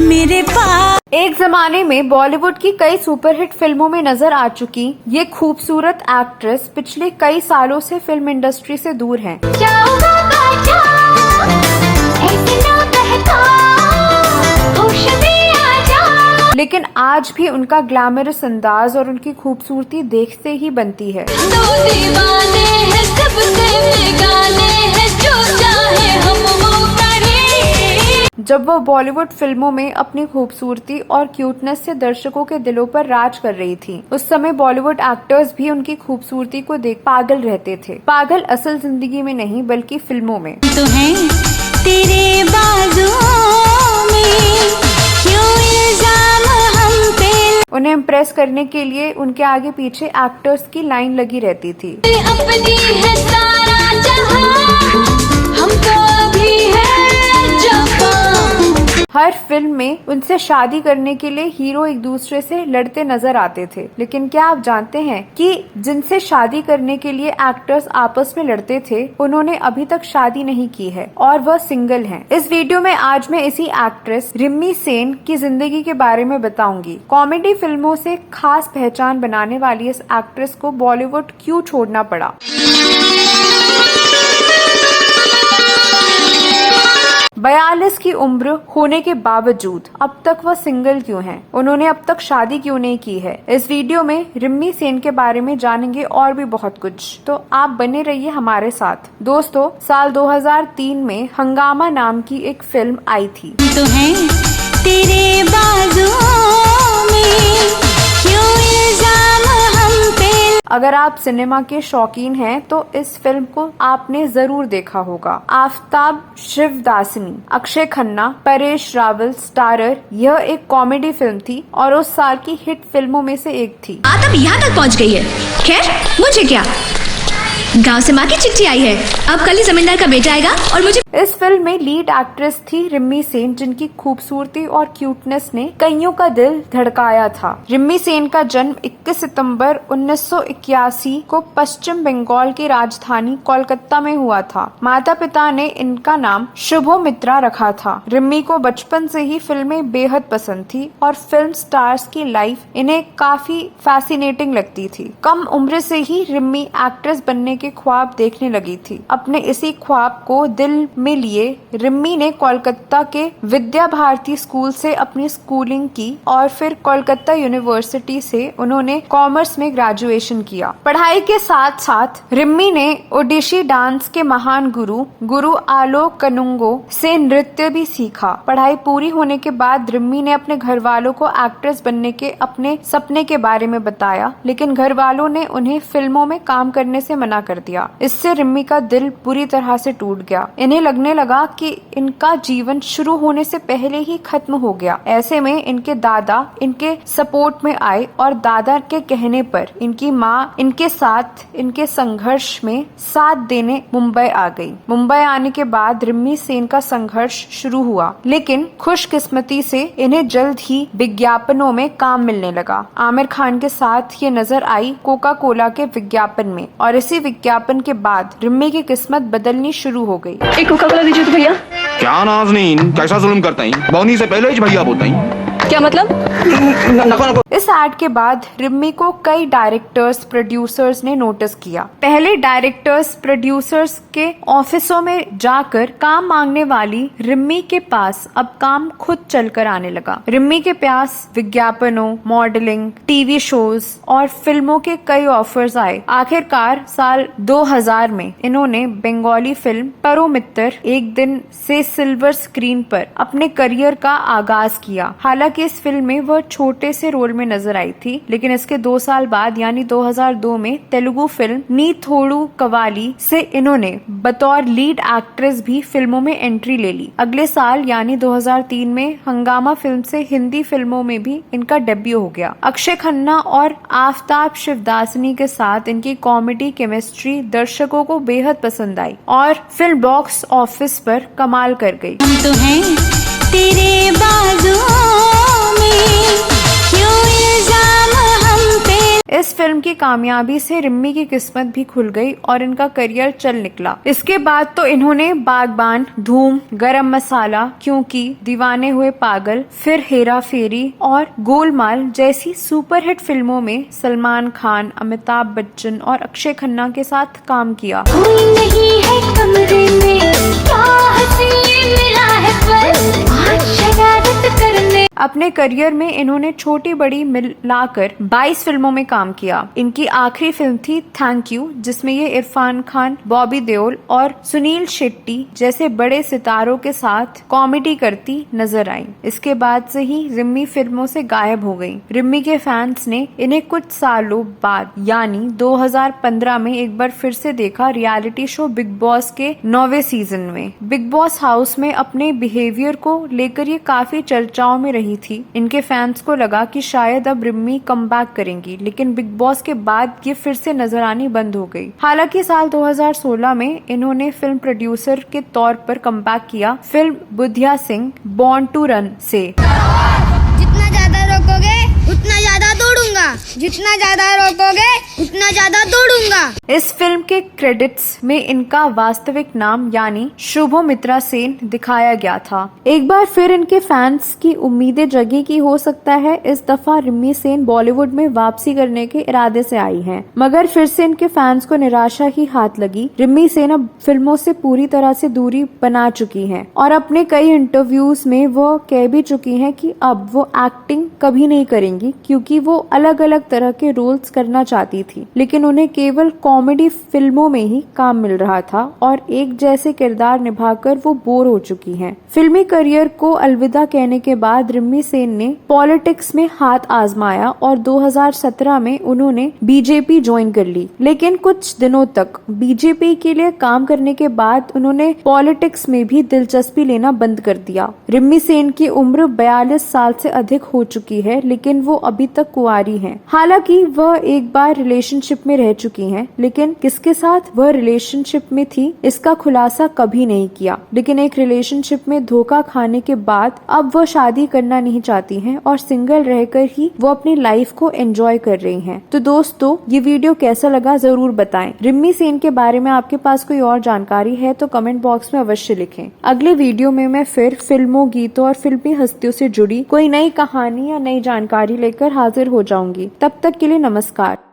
मेरे पास। एक जमाने में बॉलीवुड की कई सुपरहिट फिल्मों में नजर आ चुकी ये खूबसूरत एक्ट्रेस पिछले कई सालों से फिल्म इंडस्ट्री से दूर हैं। लेकिन आज भी उनका ग्लैमरस अंदाज और उनकी खूबसूरती देखते ही बनती है। जब वो बॉलीवुड फिल्मों में अपनी खूबसूरती और क्यूटनेस से दर्शकों के दिलों पर राज कर रही थी, उस समय बॉलीवुड एक्टर्स भी उनकी खूबसूरती को देख पागल रहते थे। पागल असल जिंदगी में नहीं बल्कि फिल्मों में। तो है तेरे बाजुओं में, क्यों इल्जाम हम पे। उन्हें इम्प्रेस करने के लिए उनके आगे पीछे एक्टर्स की लाइन लगी रहती थी। अपनी है सारा जहां, हम तो अभी है जवां। हर फिल्म में उनसे शादी करने के लिए हीरो एक दूसरे से लड़ते नजर आते थे। लेकिन क्या आप जानते हैं कि जिनसे शादी करने के लिए एक्टर्स आपस में लड़ते थे, उन्होंने अभी तक शादी नहीं की है और वह सिंगल हैं। इस वीडियो में आज मैं इसी एक्ट्रेस रिम्मी सेन की जिंदगी के बारे में बताऊंगी। कॉमेडी फिल्मों से खास पहचान बनाने वाली इस एक्ट्रेस को बॉलीवुड क्यों छोड़ना पड़ा। 42 की उम्र होने के बावजूद अब तक वह सिंगल क्यों हैं? उन्होंने अब तक शादी क्यों नहीं की है? इस वीडियो में रिम्मी सेन के बारे में जानेंगे और भी बहुत कुछ, तो आप बने रहिए हमारे साथ। दोस्तों, साल 2003 में हंगामा नाम की एक फिल्म आई थी। तो है तेरे बाजुओं में, क्यों इल्जाम हम पे। अगर आप सिनेमा के शौकीन हैं तो इस फिल्म को आपने जरूर देखा होगा। आफ्ताब शिवदासनी, अक्षय खन्ना, परेश रावल स्टारर यह एक कॉमेडी फिल्म थी और उस साल की हिट फिल्मों में से एक थी। बात अब यहाँ तक पहुँच गई है। खैर, मुझे क्या, गांव से माँ की चिट्ठी आई है। अब कल ही जमींदार का बेटा आएगा और मुझे। इस फिल्म में लीड एक्ट्रेस थी रिम्मी सेन, जिनकी खूबसूरती और क्यूटनेस ने कईयों का दिल धड़काया था। रिम्मी सेन का जन्म 21 सितंबर 1981 को पश्चिम बंगाल की राजधानी कोलकाता में हुआ था। माता पिता ने इनका नाम शुभोमित्रा रखा था। रिम्मी को बचपन से ही फिल्में बेहद पसंद थी और फिल्म स्टार्स की लाइफ इन्हें काफी फैसिनेटिंग लगती थी। कम उम्र से ही रिम्मी एक्ट्रेस बनने के ख्वाब देखने लगी थी। अपने इसी ख्वाब को दिल में लिए रिम्मी ने कोलकाता के विद्या भारती स्कूल से अपनी स्कूलिंग की और फिर कोलकाता यूनिवर्सिटी से उन्होंने कॉमर्स में ग्रेजुएशन किया। पढ़ाई के साथ साथ रिम्मी ने ओडिशी डांस के महान गुरु आलोक कनुंगो से नृत्य भी सीखा। पढ़ाई पूरी होने के बाद रिम्मी ने अपने घर वालों को एक्ट्रेस बनने के अपने सपने के बारे में बताया, लेकिन घर वालों ने उन्हें फिल्मों में काम करने से मना कर दिया। इससे रिम्मी का दिल बुरी तरह से टूट गया। इन्हें लगने लगा कि इनका जीवन शुरू होने से पहले ही खत्म हो गया। ऐसे में इनके दादा इनके सपोर्ट में आए और दादा के कहने पर इनकी माँ इनके साथ इनके संघर्ष में साथ देने मुंबई आ गई। मुंबई आने के बाद रिम्मी सेन का संघर्ष शुरू हुआ, लेकिन खुशकिस्मती से इन्हें जल्द ही विज्ञापनों में काम मिलने लगा। आमिर खान के साथ ये नजर आई कोका कोला के विज्ञापन में और इसी विज्ञापन के बाद रिम्मी की किस्मत बदलनी शुरू हो गई। एक कोका कोला दीजिए तो भैया। क्या नाज़नीन, कैसा जुल्म करता है? बौनी से पहले ही भैया बोलता है। क्या मतलब? इस एड के बाद रिम्मी को कई डायरेक्टर्स प्रोड्यूसर्स ने नोटिस किया। पहले डायरेक्टर्स प्रोड्यूसर्स के ऑफिसों में जाकर काम मांगने वाली रिम्मी के पास अब काम खुद चलकर आने लगा। रिम्मी के पास विज्ञापनों, मॉडलिंग, टीवी शोज और फिल्मों के कई ऑफर्स आए। आखिरकार साल 2000 में इन्होंने बंगाली फिल्म परोमित्र एक दिन से सिल्वर स्क्रीन पर अपने करियर का आगाज किया। हालांकि इस फिल्म में वह छोटे से रोल में नजर आई थी, लेकिन इसके 2 साल बाद यानी 2002 में तेलुगु फिल्म नी थोड़ू कवाली से इन्होंने बतौर लीड एक्ट्रेस भी फिल्मों में एंट्री ले ली। अगले साल यानी 2003 में हंगामा फिल्म से हिंदी फिल्मों में भी इनका डेब्यू हो गया। अक्षय खन्ना और आफ्ताब शिवदासनी के साथ इनकी कॉमेडी केमिस्ट्री दर्शकों को बेहद पसंद आई और फिल्म बॉक्स ऑफिस पर कमाल कर गई। हम तो हैं तेरे बाजुओं में, क्यों इल्जाम हम पे। इस फिल्म की कामयाबी से रिम्मी की किस्मत भी खुल गई और इनका करियर चल निकला। इसके बाद तो इन्होंने बागबान, धूम, गरम मसाला, क्योंकि, दीवाने हुए पागल, फिर हेरा फेरी और गोलमाल जैसी सुपरहिट फिल्मों में सलमान खान, अमिताभ बच्चन और अक्षय खन्ना के साथ काम किया। कोई नहीं है कमरे में, क्या हंसी मिला है पल, आज शरारत करने। अपने करियर में इन्होंने छोटी बड़ी मिलाकर 22 फिल्मों में काम किया। इनकी आखिरी फिल्म थी थैंक यू, जिसमें ये इरफान खान, बॉबी देओल और सुनील शेट्टी जैसे बड़े सितारों के साथ कॉमेडी करती नजर आई। इसके बाद से ही रिम्मी फिल्मों से गायब हो गई। रिम्मी के फैंस ने इन्हें कुछ सालों बाद यानी 2015 में एक बार फिर से देखा रियलिटी शो बिग बॉस के 9वें सीजन में। बिग बॉस हाउस में अपने बिहेवियर को लेकर ये काफी चर्चाओं में रही थी। इनके फैंस को लगा कि शायद अब रिम्मी कमबैक करेंगी, लेकिन बिग बॉस के बाद ये फिर से नजर आनी बंद हो गई। हालांकि साल 2016 में इन्होंने फिल्म प्रोड्यूसर के तौर पर कमबैक किया film Budhia Singh born to run से। जितना ज्यादा रोकोगे उतना ज्यादा दौड़ूंगा, जितना ज्यादा रोकोगे उतना ज्यादा दौड़ूंगा। इस फिल्म के क्रेडिट्स में इनका वास्तविक नाम यानी शुभमित्रा सेन दिखाया गया था। एक बार फिर इनके फैंस की उम्मीदें जगी कि हो सकता है इस दफा रिम्मी सेन बॉलीवुड में वापसी करने के इरादे से आई हैं, मगर फिर से इनके फैंस को निराशा ही हाथ लगी। रिम्मी सेन अब फिल्मों से पूरी तरह से दूरी बना चुकी हैं और अपने कई इंटरव्यूज में वो कह भी चुकी हैं कि अब वो एक्टिंग कभी नहीं करेंगी, क्योंकि वो अलग अलग तरह के रोल्स करना चाहती थी, लेकिन उन्हें केवल कॉमेडी फिल्मों में ही काम मिल रहा था और एक जैसे किरदार निभाकर वो बोर हो चुकी हैं। फिल्मी करियर को अलविदा कहने के बाद रिम्मी सेन ने पॉलिटिक्स में हाथ आजमाया और 2017 में उन्होंने बीजेपी ज्वाइन कर ली, लेकिन कुछ दिनों तक बीजेपी के लिए काम करने के बाद उन्होंने पॉलिटिक्स में भी दिलचस्पी लेना बंद कर दिया। रिम्मी सेन की उम्र 42 साल से अधिक हो चुकी है, लेकिन वो अभी तक कुंवारी हैं। हालांकि वह एक बार रिलेशनशिप में रह चुकी हैं, लेकिन किसके साथ वह रिलेशनशिप में थी इसका खुलासा कभी नहीं किया। लेकिन एक रिलेशनशिप में धोखा खाने के बाद अब वह शादी करना नहीं चाहती हैं और सिंगल रहकर ही वो अपनी लाइफ को एंजॉय कर रही हैं। तो दोस्तों, ये वीडियो कैसा लगा जरूर बताएं। रिम्मी सेन के बारे में आपके पास कोई और जानकारी है तो कमेंट बॉक्स में अवश्य लिखें। अगले वीडियो में मैं फिर फिल्मों, गीतों और फिल्मी हस्तियों से जुड़ी कोई नई कहानी या नई जानकारी लेकर हाजिर हो जाऊंगी। तब तक के लिए नमस्कार।